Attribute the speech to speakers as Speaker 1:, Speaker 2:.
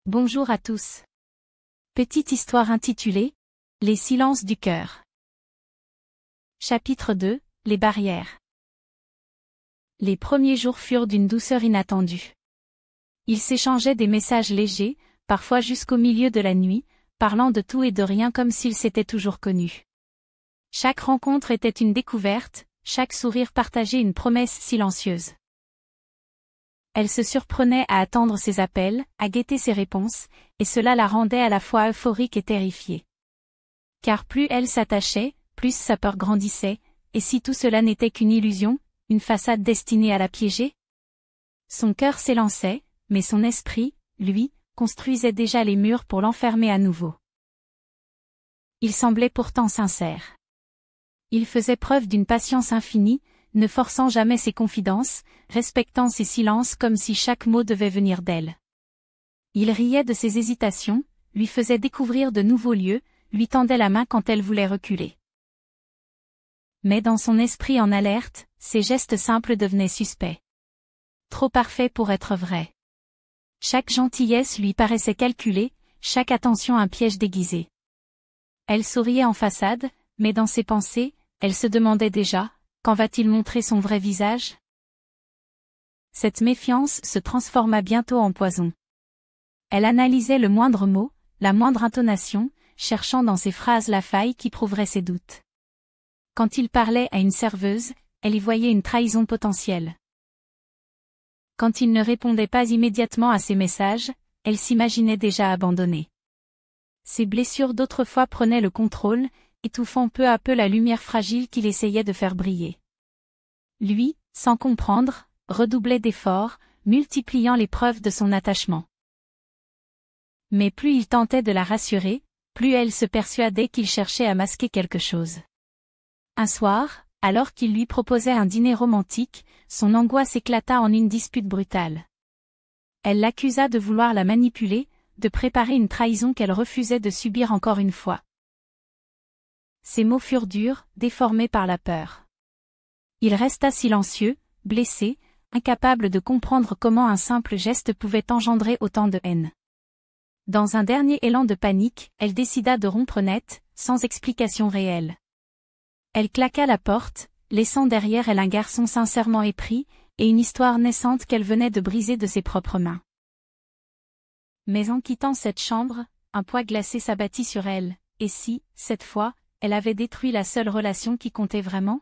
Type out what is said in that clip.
Speaker 1: Bonjour à tous. Petite histoire intitulée « Les silences du cœur ». Chapitre 2 – Les barrières. Les premiers jours furent d'une douceur inattendue. Ils s'échangeaient des messages légers, parfois jusqu'au milieu de la nuit, parlant de tout et de rien comme s'ils s'étaient toujours connus. Chaque rencontre était une découverte, chaque sourire partagé une promesse silencieuse. Elle se surprenait à attendre ses appels, à guetter ses réponses, et cela la rendait à la fois euphorique et terrifiée. Car plus elle s'attachait, plus sa peur grandissait, et si tout cela n'était qu'une illusion, une façade destinée à la piéger? Son cœur s'élançait, mais son esprit, lui, construisait déjà les murs pour l'enfermer à nouveau. Il semblait pourtant sincère. Il faisait preuve d'une patience infinie, ne forçant jamais ses confidences, respectant ses silences comme si chaque mot devait venir d'elle. Il riait de ses hésitations, lui faisait découvrir de nouveaux lieux, lui tendait la main quand elle voulait reculer. Mais dans son esprit en alerte, ses gestes simples devenaient suspects. Trop parfaits pour être vrais. Chaque gentillesse lui paraissait calculée, chaque attention un piège déguisé. Elle souriait en façade, mais dans ses pensées, elle se demandait déjà: quand va-t-il montrer son vrai visage? Cette méfiance se transforma bientôt en poison. Elle analysait le moindre mot, la moindre intonation, cherchant dans ses phrases la faille qui prouverait ses doutes. Quand il parlait à une serveuse, elle y voyait une trahison potentielle. Quand il ne répondait pas immédiatement à ses messages, elle s'imaginait déjà abandonnée. Ses blessures d'autrefois prenaient le contrôle, étouffant peu à peu la lumière fragile qu'il essayait de faire briller. Lui, sans comprendre, redoublait d'efforts, multipliant les preuves de son attachement. Mais plus il tentait de la rassurer, plus elle se persuadait qu'il cherchait à masquer quelque chose. Un soir, alors qu'il lui proposait un dîner romantique, son angoisse éclata en une dispute brutale. Elle l'accusa de vouloir la manipuler, de préparer une trahison qu'elle refusait de subir encore une fois. Ses mots furent durs, déformés par la peur. Il resta silencieux, blessé, incapable de comprendre comment un simple geste pouvait engendrer autant de haine. Dans un dernier élan de panique, elle décida de rompre net, sans explication réelle. Elle claqua la porte, laissant derrière elle un garçon sincèrement épris, et une histoire naissante qu'elle venait de briser de ses propres mains. Mais en quittant cette chambre, un poids glacé s'abattit sur elle, et si, cette fois, elle avait détruit la seule relation qui comptait vraiment?